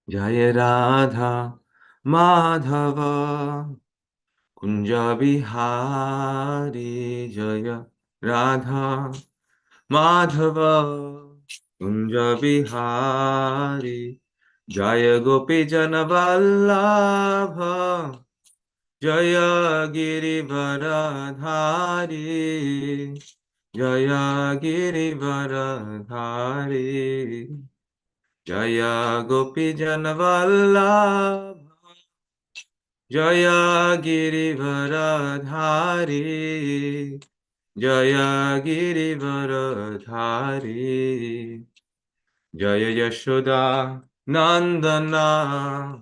Jaya Radha Madhava Kunja Bihari Jaya Radha Madhava Kunja Bihari Jaya Gopi Jana Vallabha Jaya Girivardhari Jaya Girivardhari Jaya Gopi Jana Vallabha Jaya Girivardhari Jaya Girivardhari Jaya Yashoda Nandana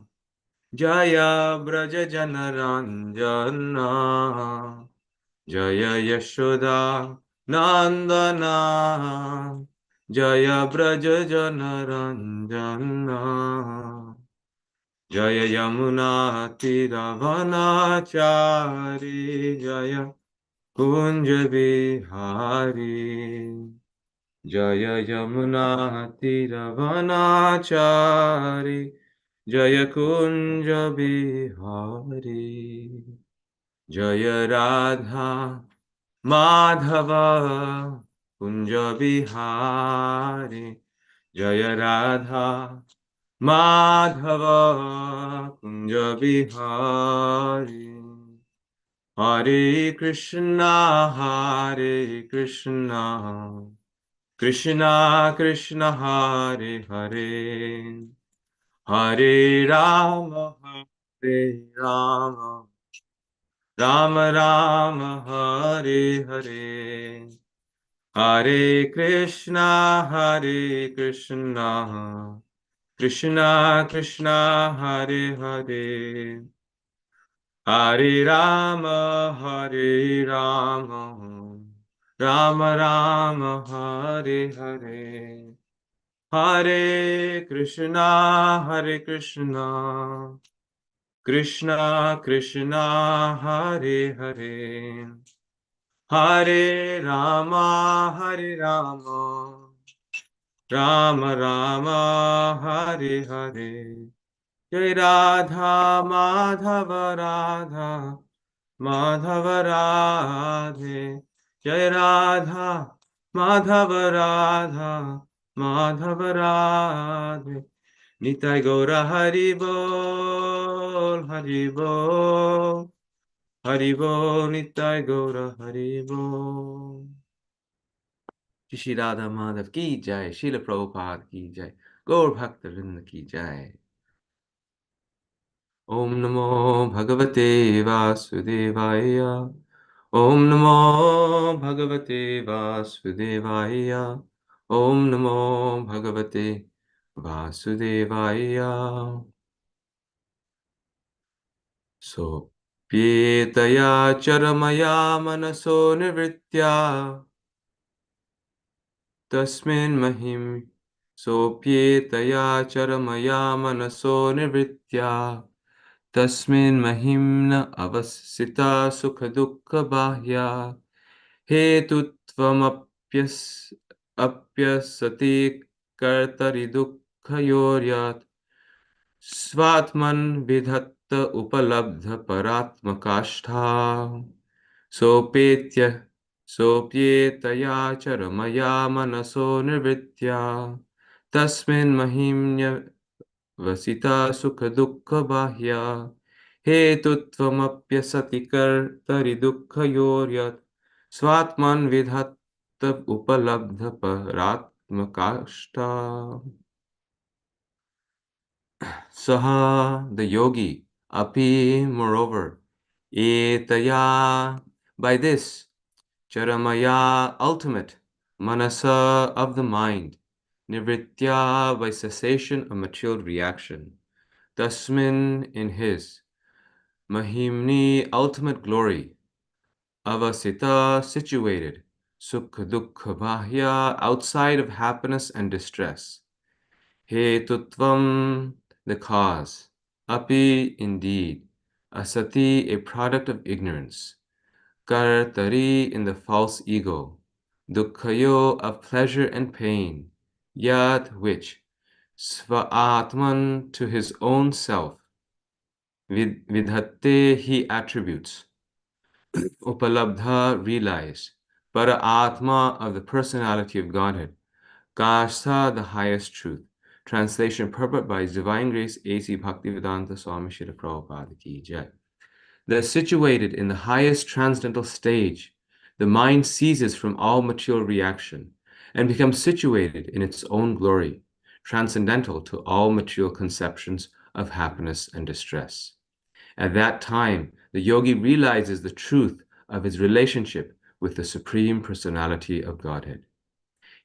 Jaya Braja Janaranjana Jaya Yashoda Nandana Jaya Braja Janaranjana Jaya Yamuna Tiravanachari Jaya Kunja Bihari Jaya Yamuna Tiravanachari Jaya Kunja Bihari Jaya Radha Madhava Kunja Bihari Jaya Radha Madhava Kunja Bihari Hare Krishna Hare Krishna Krishna Krishna Hare Hare Hare Rama Hare Rama Rama Rama Hare Hare Hare Krishna Krishna Krishna Hare Hare Hare Rama Rama Rama Hare Hare Hare Krishna Krishna Krishna Hare Hare Hare Rama Rama Rama Hare Hare Jai Radha Madhava Radha Madhava Radhe Jai Radha Madhava Radha Madhava Radhe Nitai Gaura Hari Bol Hari Bol Hari Bol Nitai Gaura Hari Bol Shri Radha Madhav ki jai, Srila Prabhupada ki jai, Gaur Bhakta Vrinda ki jai. Om Namo Bhagavate Vasudevaya. Om Namo Bhagavate Vasudevaya. Om Namo Bhagavate Vasudevaya. So Pietaya Charamaya Manaso Nivritya Tasmin Mahim Sophyetaya Charamaya Manaso Nivritya Tasmin Mahimna Avasita Sukha Dukkha Bahya Hetutvam Apyasati Kartari Dukkha Yoryat Svatman Vidhatta Upalabdha Paratmakashtha Sopetya Sopyetaya Charamaya Manaso Nirvritya Tasmin Mahimnya Vasita Sukha Dukkha Bahya Hetuttvamapyasati Kartari Dukkha Yoryat Svatman Vidhatta Upalabdha Paratmakashta Saha, the yogi, api, moreover, etaya, by this, charamaya, ultimate, manasa, of the mind, nivritya, by cessation of material reaction, tasmin, in his, mahimni, ultimate glory, avasita, situated, sukha dukkha bahya, outside of happiness and distress, Hetutvam, the cause. Api, indeed. Asati, a product of ignorance. Kartari, in the false ego. Dukkhayo, of pleasure and pain. Yat, which. Sva-atman to his own self, vidhatte he attributes, upalabdha realize, para-atma of the personality of Godhead, Kasa the highest truth. Translation purport by His Divine Grace A.C. Bhaktivedanta Swami Srila Prabhupada Ki Jai. That situated in the highest transcendental stage, the mind ceases from all material reaction and becomes situated in its own glory, transcendental to all material conceptions of happiness and distress. At that time, the yogi realizes the truth of his relationship with the Supreme Personality of Godhead.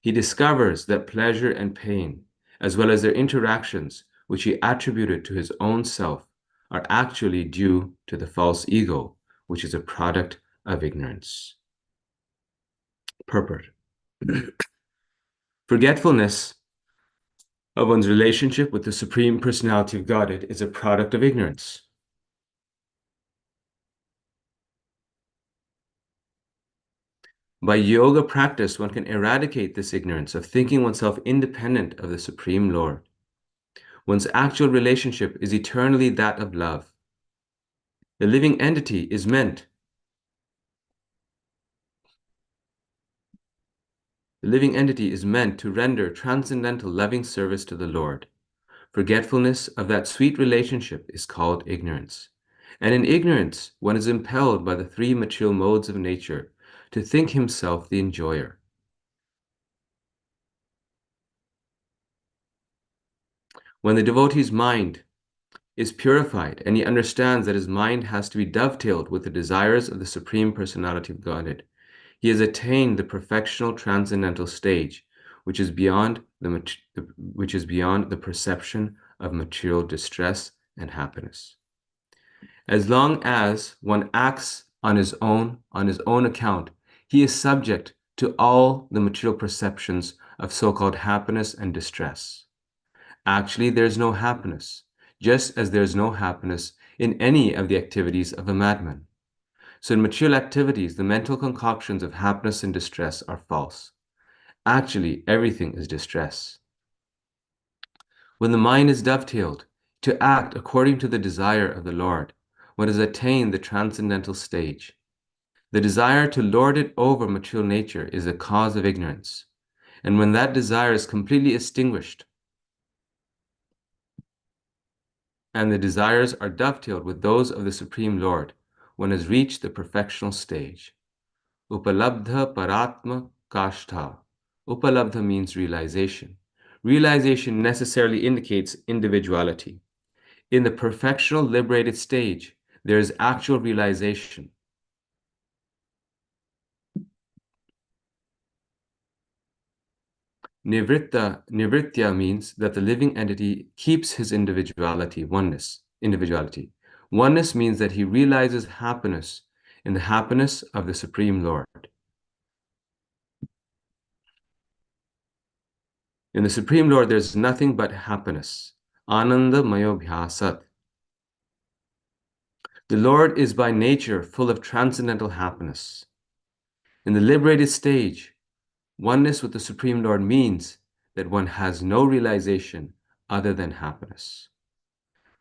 He discovers that pleasure and pain, as well as their interactions, which he attributed to his own self, are actually due to the false ego, which is a product of ignorance. Purport. Forgetfulness of one's relationship with the Supreme Personality of Godhead is a product of ignorance. By yoga practice, one can eradicate this ignorance of thinking oneself independent of the Supreme Lord. One's actual relationship is eternally that of love. The living entity is meant to render transcendental loving service to the Lord. Forgetfulness of that sweet relationship is called ignorance. And in ignorance, one is impelled by the three material modes of nature to think himself the enjoyer. When the devotee's mind is purified and he understands that his mind has to be dovetailed with the desires of the Supreme Personality of Godhead, he has attained the perfectional transcendental stage, which is beyond the perception of material distress and happiness. As long as one acts on his own account, he is subject to all the material perceptions of so-called happiness and distress. Actually, there is no happiness, just as there is no happiness in any of the activities of a madman. So in material activities, the mental concoctions of happiness and distress are false. Actually, everything is distress. When the mind is dovetailed to act according to the desire of the Lord, one has attained the transcendental stage. The desire to lord it over material nature is the cause of ignorance. And when that desire is completely extinguished, and the desires are dovetailed with those of the Supreme Lord, one has reached the perfectional stage. Upalabdha paratma kashtha. Upalabdha means realization. Realization necessarily indicates individuality. In the perfectional liberated stage, there is actual realization. Nivritya means that the living entity keeps his individuality. Oneness means that he realizes happiness in the happiness of the Supreme Lord. In the Supreme Lord, there's nothing but happiness. Ananda mayobhyasat. The Lord is by nature full of transcendental happiness. In the liberated stage, oneness with the Supreme Lord means that one has no realization other than happiness.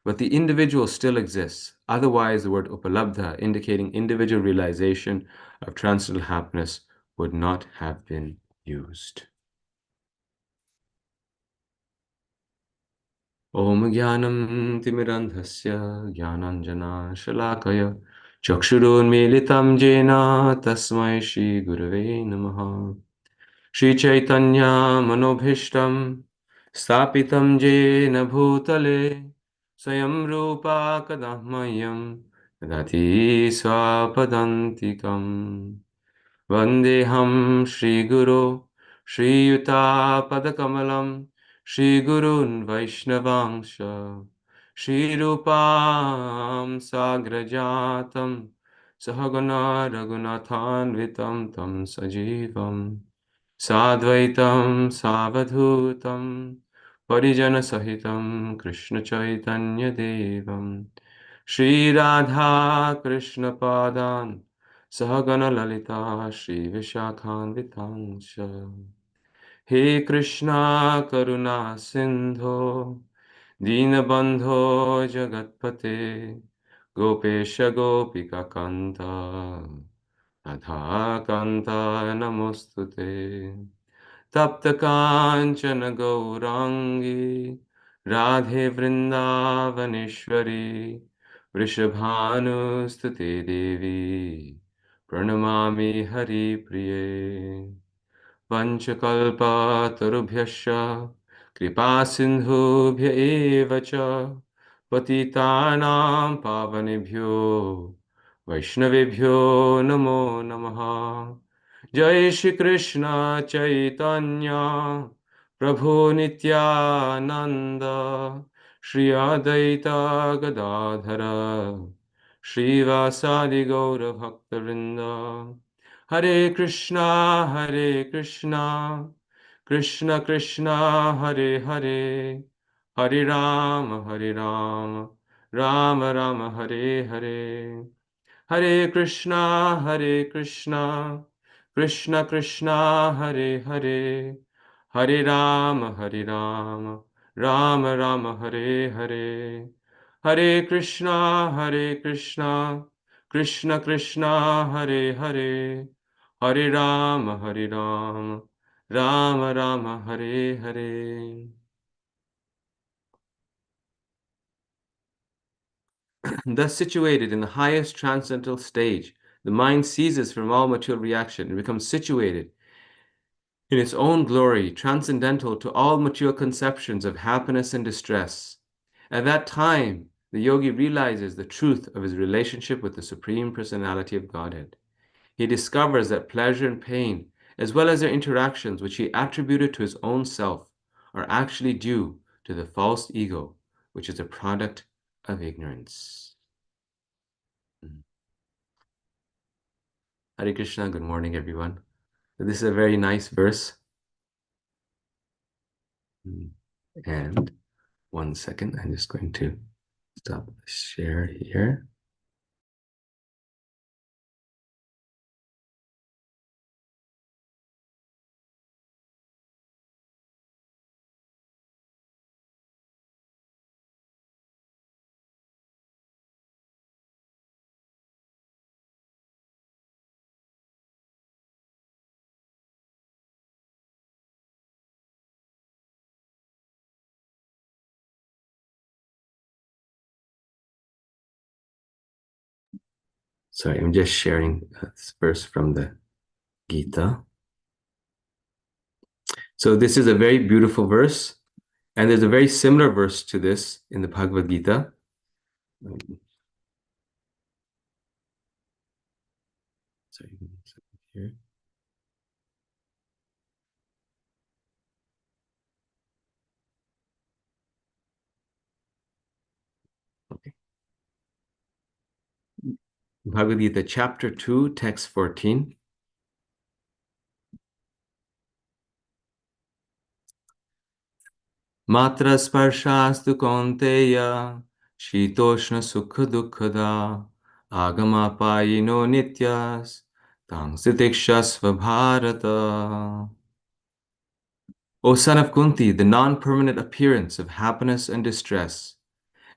But the individual still exists. Otherwise, the word upalabdha, indicating individual realization of transcendental happiness, would not have been used. Om Jnanam Timirandhasya Jnananjana Shalakaya Chakshurunmilitam Jena Tasmai Shri Gurave Namaha Shri Chaitanya Manobhishtam Stapitam Jena Bhutale Swayam Rupa Kadahmayam Dati Swapadantikam Vandeham Shri Guru Shri Yuta Padakamalam Shri Gurun Vaishnavangsha Shri Rupam Sagrajatam Sahagana Raghunathanvitam Tam Sajivam Sadvaitam Savadhutam Parijana Sahitam Krishna Chaitanya Devam Shri Radha Krishna Padan Sahagana Lalita Shri Vishakhanvitam Sha He Krishna Karuna Sindho Dinabandho Jagatpate Gopesha Gopika Kanta Radha Kanta Namostute Tapta Kanchana Gaurangi Radhe Vrindavaneshwari Vrishabhanustute Devi Pranamami Hari Priye Panchakalpatarubhyascha Kripasindhubhya eva cha Patitanam pavanebhyo Vaishnavebhyo namo namaha Jai Shri Krishna Chaitanya Prabhu Nityananda Shri Adaita Gadadhara Shri Vasadi Gaura Bhaktavinda Hare Krishna, Krishna Krishna, Hare Hare, Hare Rama, Rama Rama, Hare Hare. Hare Krishna, Krishna Krishna, Hare Hare, Hare Rama, Rama Rama, Hare Hare. Hare Krishna, Krishna Krishna, Hare Hare, Hare Rama, Rama Rama, Hare Hare. Thus situated in the highest transcendental stage, the mind ceases from all material reaction and becomes situated in its own glory, transcendental to all material conceptions of happiness and distress. At that time, the yogi realizes the truth of his relationship with the Supreme Personality of Godhead. He discovers that pleasure and pain, as well as their interactions which he attributed to his own self, are actually due to the false ego, which is a product of ignorance. Hare Krishna, good morning, everyone. This is a very nice verse. And one second, I'm just going to stop the share here. Sorry, I'm just sharing this verse from the Gita. So this is a very beautiful verse, and there's a very similar verse to this in the Bhagavad Gita. Sorry, here. Okay. Bhagavad Gita, chapter 2, text 14. Matra sparshastu kaunteya shitoshna sukha dukkada agama payino nityas tang sitikshasva bharata. O son of Kunti, the non-permanent appearance of happiness and distress,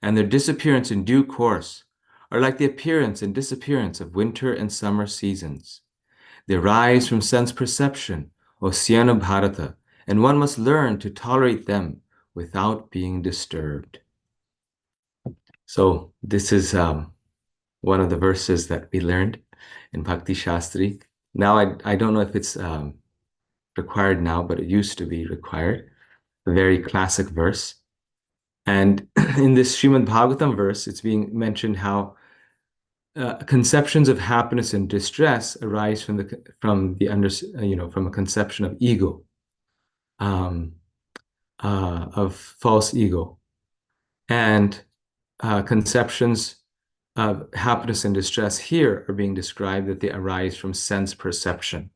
and their disappearance in due course, are like the appearance and disappearance of winter and summer seasons. They arise from sense perception, O son of Bharata, and one must learn to tolerate them without being disturbed. So this is one of the verses that we learned in Bhakti Shastri. Now I don't know if it's required now, but it used to be required. A very classic verse. And in this Srimad Bhagavatam verse, it's being mentioned how conceptions of happiness and distress arise from a conception of ego, of false ego, and conceptions of happiness and distress here are being described that they arise from sense perception.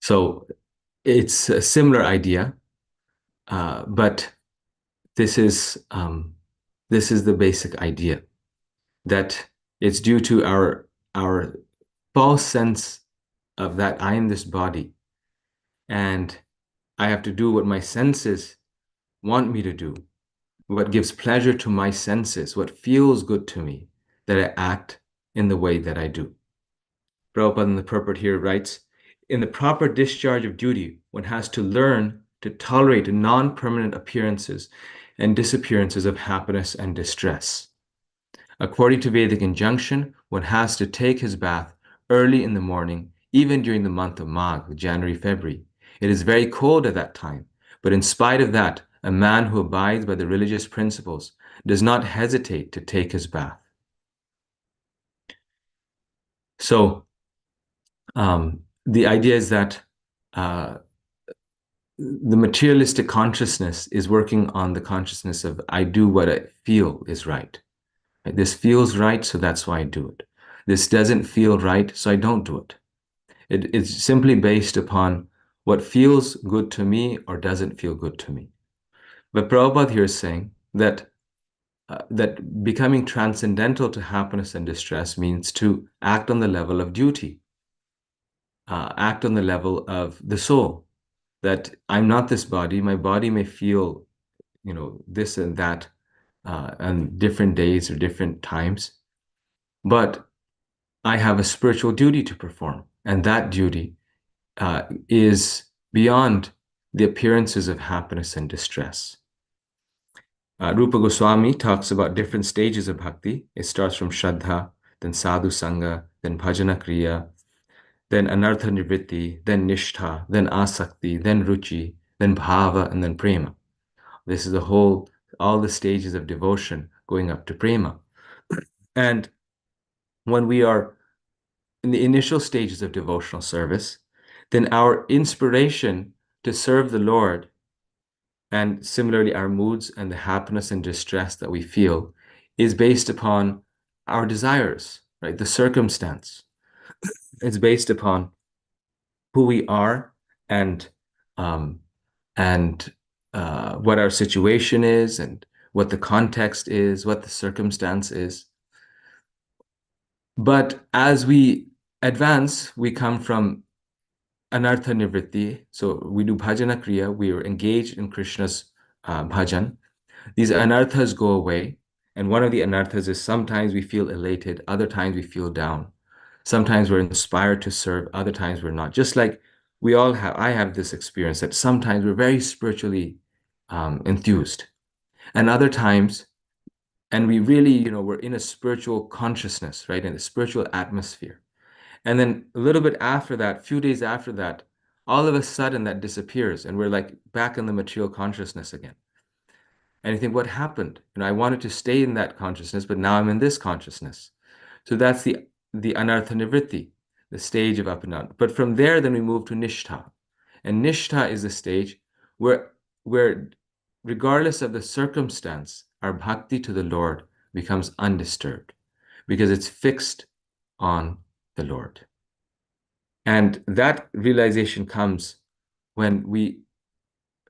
So it's a similar idea, but this is the basic idea that it's due to our false sense of that I am this body, and I have to do what my senses want me to do, what gives pleasure to my senses, what feels good to me, that I act in the way that I do. Prabhupada in the purport here writes, in the proper discharge of duty, one has to learn to tolerate non-permanent appearances and disappearances of happiness and distress. According to Vedic injunction, one has to take his bath early in the morning, even during the month of Magh, January, February. It is very cold at that time, but in spite of that, a man who abides by the religious principles does not hesitate to take his bath. So, the idea is that the materialistic consciousness is working on the consciousness of I do what I feel is right. This feels right, so that's why I do it. This doesn't feel right, so I don't do it. It's simply based upon what feels good to me or doesn't feel good to me. But Prabhupada here is saying that that becoming transcendental to happiness and distress means to act on the level of duty, act on the level of the soul. That I'm not this body. My body may feel, this and that on different days or different times, but I have a spiritual duty to perform, and that duty is beyond the appearances of happiness and distress. Rupa Goswami talks about different stages of bhakti. It starts from Shraddha, then Sadhu Sangha, then Bhajana Kriya, then Anartha Nivritti, then Nishtha, then Asakti, then Ruchi, then Bhava, and then Prema. This is all the stages of devotion going up to Prema. And when we are in the initial stages of devotional service, then our inspiration to serve the Lord, and similarly our moods and the happiness and distress that we feel, is based upon our desires, right? The circumstance. It's based upon who we are and um, what our situation is and what the context is, what the circumstance is. But as we advance, we come from Anartha Nivritti. So we do Bhajana Kriya. We are engaged in Krishna's bhajan. These anarthas go away. And one of the anarthas is sometimes we feel elated, other times we feel down. Sometimes we're inspired to serve, other times we're not. Just like I have this experience that sometimes we're very spiritually enthused. And other times, and we really, we're in a spiritual consciousness, right? In a spiritual atmosphere. And then a little bit after that, few days after that, all of a sudden that disappears and we're like back in the material consciousness again. And you think, what happened? I wanted to stay in that consciousness, but now I'm in this consciousness. So that's the anartha nivritti, the stage of up and down. But from there, then we move to nishtha. And nishtha is the stage where regardless of the circumstance, our bhakti to the Lord becomes undisturbed because it's fixed on the Lord. And that realization comes when we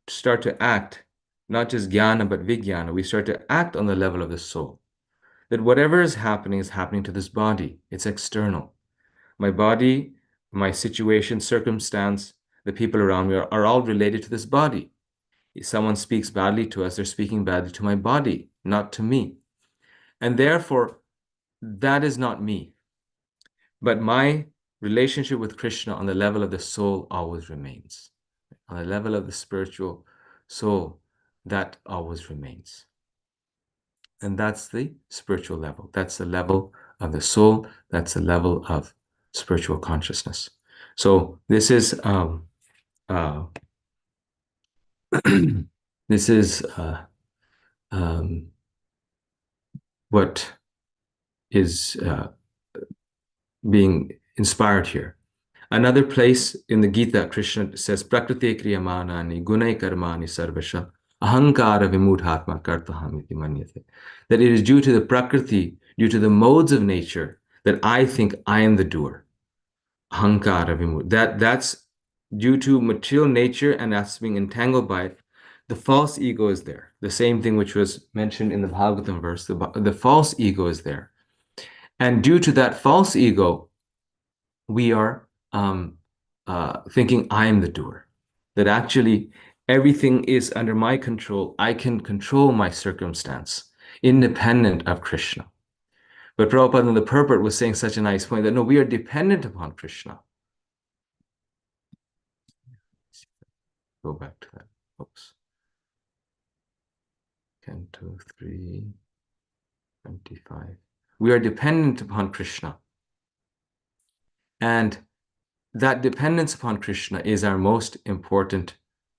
start to act, not just jnana, but vijnana. We start to act on the level of the soul. That whatever is happening to this body. It's external. My body, my situation, circumstance, the people around me are all related to this body. If someone speaks badly to us, they're speaking badly to my body, not to me. And therefore, that is not me. But my relationship with Krishna on the level of the soul always remains. On the level of the spiritual soul, that always remains. And that's the spiritual level. That's the level of the soul. That's the level of spiritual consciousness. So this is this is what is being inspired here. Another place in the Gita, Krishna says, Prakriti kriyamanani gunai karmani sarvasha ahankara vimudhatma kartahamiti manyate. That it is due to the Prakriti, due to the modes of nature, that I think I am the doer. Ahankara vimud. That's due to material nature and us being entangled by it. The false ego is there. The same thing which was mentioned in the Bhagavatam verse. The false ego is there. And due to that false ego, we are thinking I'm the doer, that actually everything is under my control. I can control my circumstance, independent of Krishna. But Prabhupada in the purport was saying such a nice point that no, we are dependent upon Krishna. Go back to that. Oops. Canto 3, 25. We are dependent upon Krishna. And that dependence upon Krishna is our most important,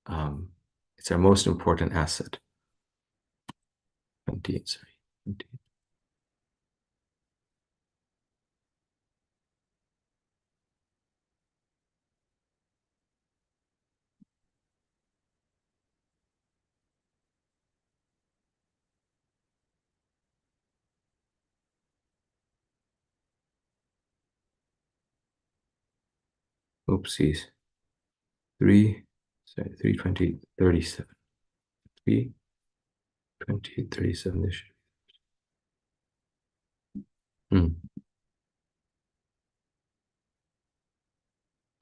it's our most important asset. 28, sorry. 28. Oopsies. 320, 37. 320, 37. This should.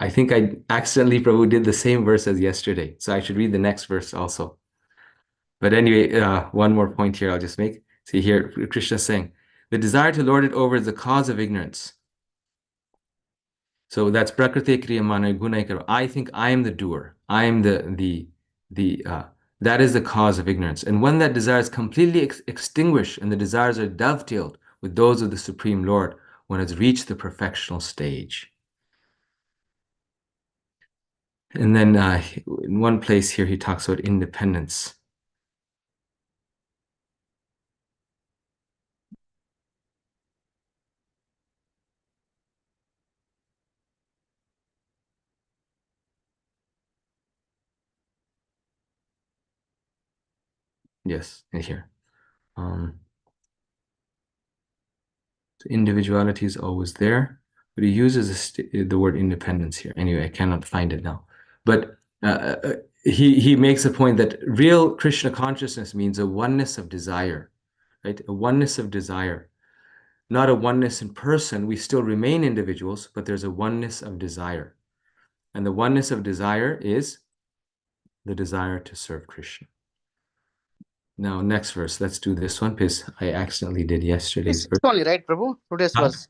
I think I accidentally, Prabhu, did the same verse as yesterday. So I should read the next verse also. But anyway, one more point here I'll just make. See here, Krishna is saying, the desire to lord it over is the cause of ignorance. So that's prakriti kriya mano gunaikaro. I think I am the doer. I am that is the cause of ignorance. And when that desire is completely extinguished and the desires are dovetailed with those of the Supreme Lord, one has reached the perfectional stage. And then in one place here, he talks about independence. Yes, in here. So individuality is always there, but he uses the word independence here. Anyway, I cannot find it now. But he makes a point that real Krishna consciousness means a oneness of desire, right? A oneness of desire, not a oneness in person. We still remain individuals, but there's a oneness of desire. And the oneness of desire is the desire to serve Krishna. Now, next verse. Let's do this one because I accidentally did yesterday's verse. Only, right, Prabhu? Today's verse.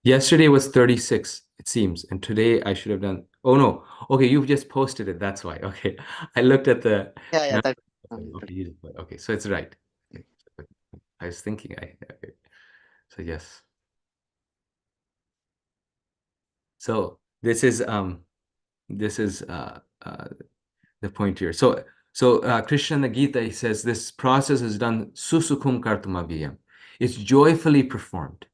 Yesterday was 36, it seems, and today I should have done. Oh no. Okay, you've just posted it. That's why. Okay, I looked at the. Yeah. Okay, so it's right. I was thinking. Okay. So yes. So this is the point here. So Krishna in the Gita, he says this process is done susukhum kartumaviyam. It's joyfully performed.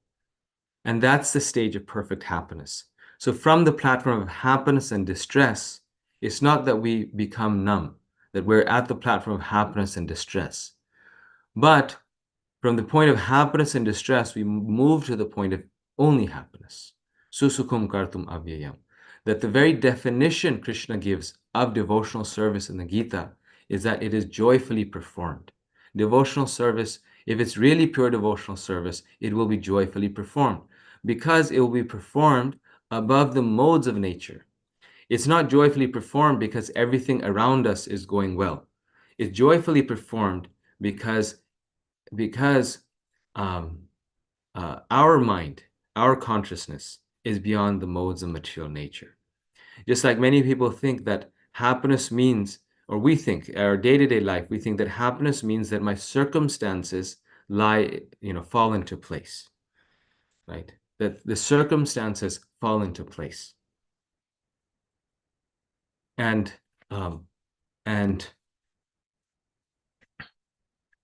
And that's the stage of perfect happiness. So from the platform of happiness and distress, it's not that we become numb, that we're at the platform of happiness and distress. But from the point of happiness and distress, we move to the point of only happiness. Susukhum kartum avyayam. That the very definition Krishna gives of devotional service in the Gita is that it is joyfully performed. Devotional service, if it's really pure devotional service, it will be joyfully performed because it will be performed above the modes of nature. It's not joyfully performed because everything around us is going well. It's joyfully performed because our mind, our consciousness is beyond the modes of material nature. Just like many people think that happiness means, or we think, our day-to-day life, we think that happiness means that my circumstances fall into place, right? That the circumstances fall into place. And the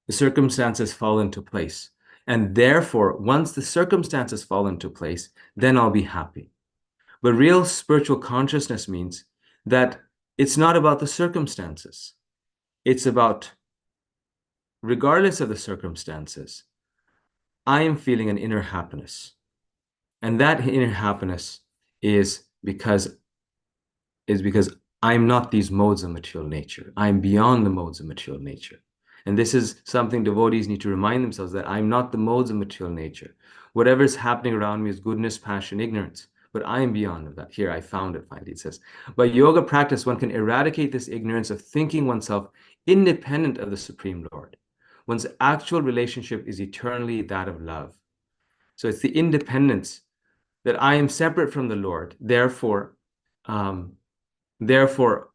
circumstances fall into place. And therefore, once the circumstances fall into place, then I'll be happy. But real spiritual consciousness means that it's not about the circumstances. It's about, regardless of the circumstances, I am feeling an inner happiness. And that inner happiness is because I'm not these modes of material nature. I'm beyond the modes of material nature. And this is something devotees need to remind themselves, that I'm not the modes of material nature. Whatever is happening around me is goodness, passion, ignorance. but I am beyond of that. Here, I found it finally, it says. By yoga practice, one can eradicate this ignorance of thinking oneself independent of the Supreme Lord. One's actual relationship is eternally that of love. So it's the independence that I am separate from the Lord. Um, therefore,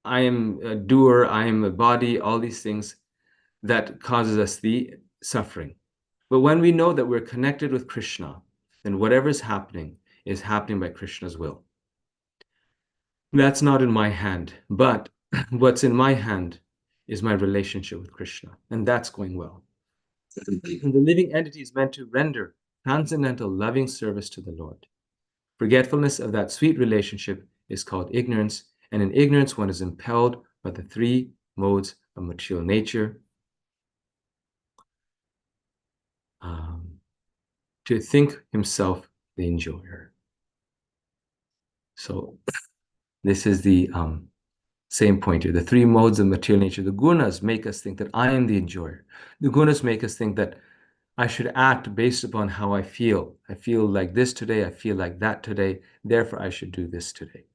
I am a doer, I am a body, all these things that causes us the suffering. But when we know that we're connected with Krishna, then whatever is happening by Krishna's will. That's not in my hand, but what's in my hand is my relationship with Krishna, and that's going well. The living entity is meant to render transcendental loving service to the Lord. Forgetfulness of that sweet relationship is called ignorance, and in ignorance one is impelled by the three modes of material nature to think himself the enjoyer. So this is the same point here. The three modes of material nature. The gunas make us think that I am the enjoyer. The gunas make us think that I should act based upon how I feel. I feel like this today. I feel like that today. Therefore, I should do this today.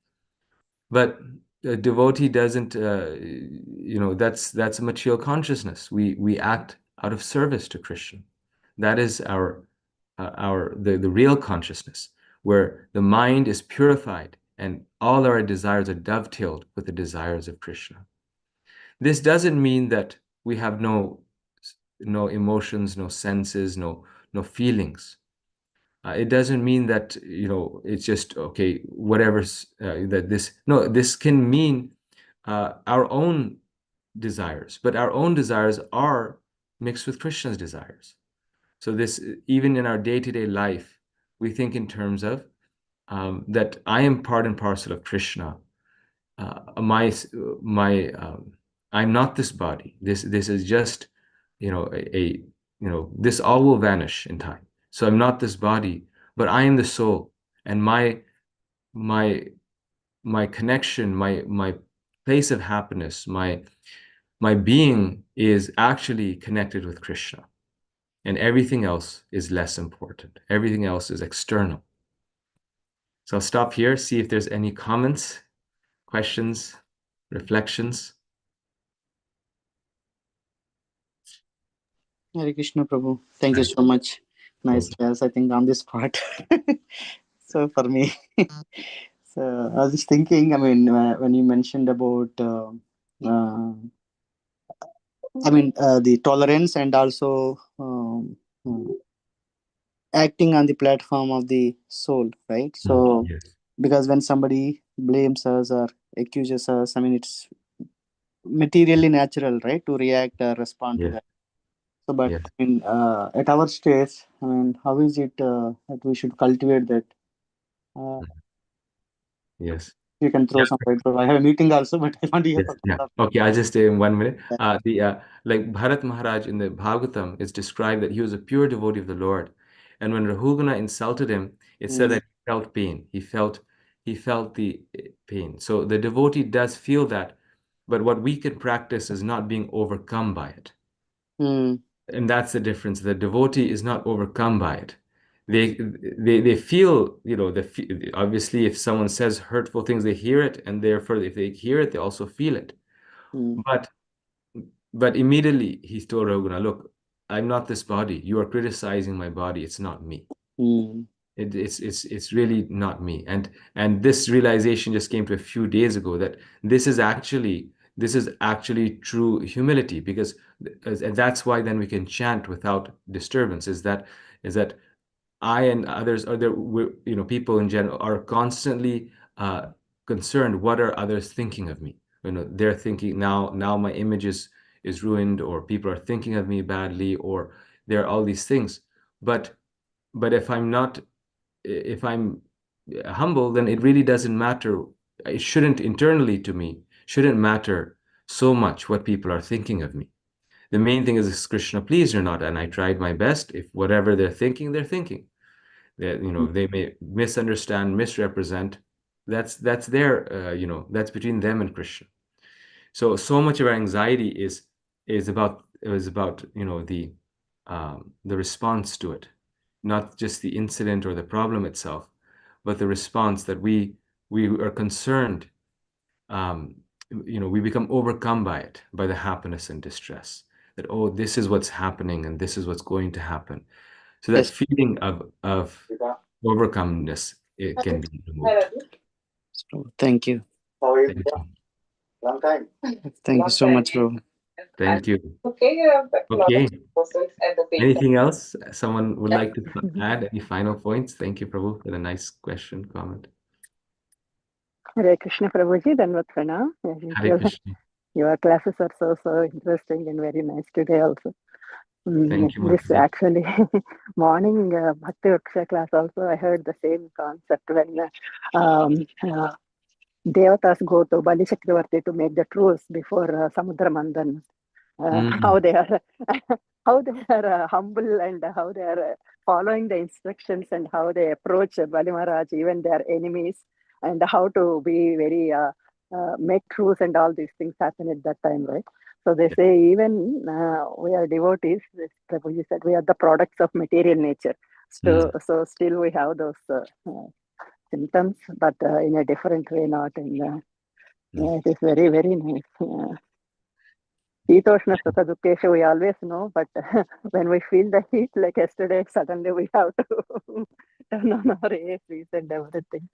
But a devotee doesn't, that's a material consciousness. We act out of service to Krishna. That is the real consciousness, where the mind is purified and all our desires are dovetailed with the desires of Krishna. This doesn't mean that we have no emotions, no senses, no feelings. It doesn't mean that it's just okay, whatever's that this. No, this can mean our own desires, but our own desires are mixed with Krishna's desires. So this, even in our day-to-day life, we think in terms of that I am part and parcel of Krishna. I'm not this body. This is just, this all will vanish in time. So I'm not this body, but I am the soul, and my connection, my place of happiness, my being is actually connected with Krishna, and everything else is less important. Everything else is external. So I'll stop here, see if there's any comments, questions, reflections. Hare Krishna, Prabhu. Thank you so much. Nice class, I think, on this part. So for me, so I was just thinking. I mean, when you mentioned about, the tolerance and also acting on the platform of the soul, right? So, Yes. because when somebody blames us or accuses us, I mean, it's materially natural, right, to react or respond to Yes. that. So, but Yes. I mean, at our stage, I mean, how is it that we should cultivate that? Uh, Yes. you can throw some light. I have a meeting also, but I want to hear Yes, from yeah. both Okay, I'll just stay in 1 minute. of The like Bharat Maharaj in the Bhagavatam, it's described that he was a pure devotee of the Lord, and when Rahugana insulted him, it said them. that he felt pain. He felt the pain. So the devotee does feel that, but what we can practice is not being overcome by it. Mm, And that's the difference. The devotee is not overcome by it. They feel, obviously if someone says hurtful things, they hear it, and therefore if they hear it, they also feel it. mm, But immediately he told Raguna, look, I'm not this body. You are criticizing my body. It's not me. mm, It's really not me. And this realization just came to a few days ago, that this is actually true humility, because and that's why then we can chant without disturbance, is that I and others, or people in general, are constantly concerned. What are others thinking of me? They're thinking now my image is ruined, or people are thinking of me badly, or there are all these things. But if I'm humble, then it really doesn't matter. It shouldn't internally to me shouldn't matter so much what people are thinking of me. The main thing is Krishna pleased or not, and I tried my best. If whatever they're thinking. That they may misunderstand, misrepresent. That's their that's between them and Krishna. So much of our anxiety is about the response to it, not just the incident or the problem itself, but the response that we are concerned, we become overcome by it, by the happiness and distress. That, oh, this is what's happening and this is what's going to happen. So that Yes. feeling of overcomeness, it can be removed. So thank you. Thank you. Thank you so much, bro. Thank you. Okay. Anything else someone would like to add? Any final points? Thank you, Prabhu, for the nice question, comment. Hare Krishna Prabhuji, Danvat Pranam. As Hare usual, Krishna. your classes are so interesting and very nice today also. Thank you, This Mataji. actually morning Bhakti Vriksha class also, I heard the same concept when Devatas go to Bali Chakravarti to make the truce before Samudra Mandan. How they are how they are humble and how they are following the instructions and how they approach Bali Maharaj, even their enemies, and how to be very make truce and all these things happen at that time, right? So they say even we are devotees. Prabhuji said we are the products of material nature. So still we have those symptoms, but in a different way, not in. It is very very nice. Shitoshna Sukha Dukesha, we always know, but when we feel the heat, like yesterday, suddenly we have to turn on our ACs and everything.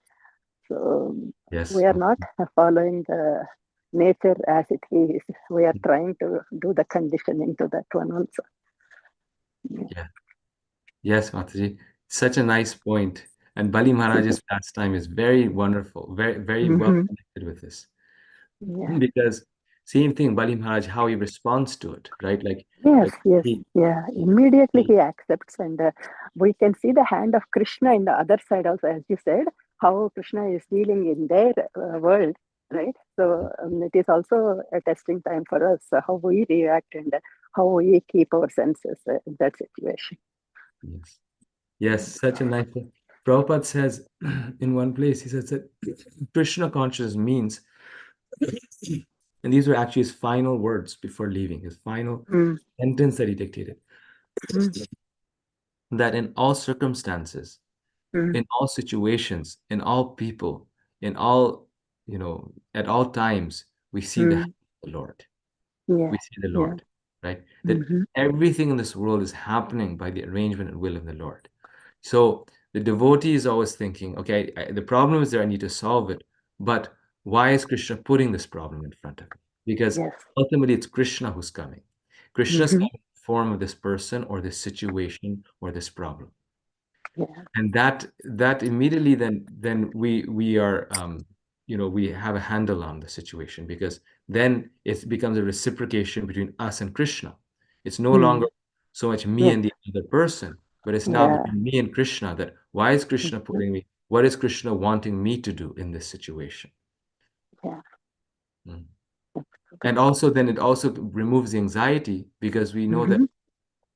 So Yes. we are not following the nature as it is. We are trying to do the conditioning to that one also. Yeah. Yes, Mataji. Such a nice point. And Bali Maharaj's pastime is very wonderful, very well connected with this. Yeah. Because same thing, Bali Maharaj, how he responds to it, right? Like Yes, he, yeah. Immediately he accepts, and we can see the hand of Krishna in the other side also, as you said, how Krishna is dealing in their world, right? So it is also a testing time for us, how we react and how we keep our senses in that situation. yes. Yes, such a nice thing. Prabhupada says in one place, he says that Krishna consciousness means, and these were actually his final words before leaving, his final sentence that he dictated, that in all circumstances, in all situations, in all people, in all, at all times, we see the hand of the Lord. Yeah, We see the yeah. Lord, right? That everything in this world is happening by the arrangement and will of the Lord. So the devotee is always thinking, okay, the problem is there, I need to solve it. But why is Krishna putting this problem in front of me? Because Yes. ultimately it's Krishna who's coming. Krishna's Mhm. coming in the form of this person or this situation or this problem. Yeah. And that immediately then we are we have a handle on the situation, because then it becomes a reciprocation between us and Krishna. It's no longer so much me Yes. and the other person, but it's now Yeah. between me and Krishna, that why is Krishna putting me, what is Krishna wanting me to do in this situation? Yeah. Mm. And also then it also removes the anxiety, because we know that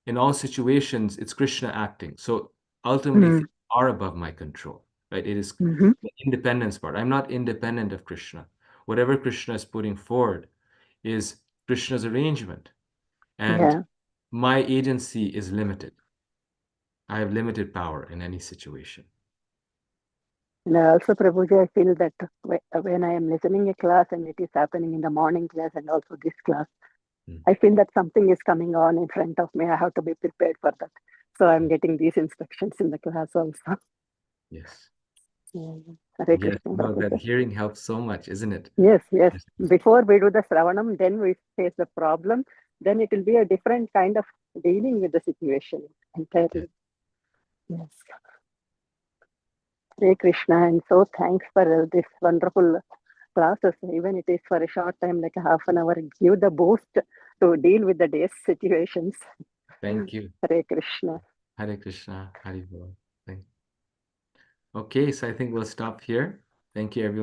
in all situations it's Krishna acting. So ultimately things are above my control, right? It is the independence part. I'm not independent of Krishna. Whatever Krishna is putting forward is Krishna's arrangement, and Yeah. my agency is limited. I have limited power in any situation. And also, Prabhuji, I feel that when I am listening a class and it is happening in the morning class and also this class, I feel that something is coming on in front of me. I have to be prepared for that. So I'm getting these instructions in the class also. Yes. Yeah. Hare Yes. Krishna, No, that Prabhuji. hearing helps so much, isn't it? Yes, yes. Yes. Before we do the Sravanam, then we face the problem. Then it will be a different kind of dealing with the situation entirely. Yes. Hare Krishna, and so thanks for this wonderful classes. Even it is for a short time, like a half an hour, give the boost to deal with the day's situations. Thank you. Hare Krishna. Hare Krishna. Hare Bol. Okay, so I think we'll stop here. Thank you, everyone.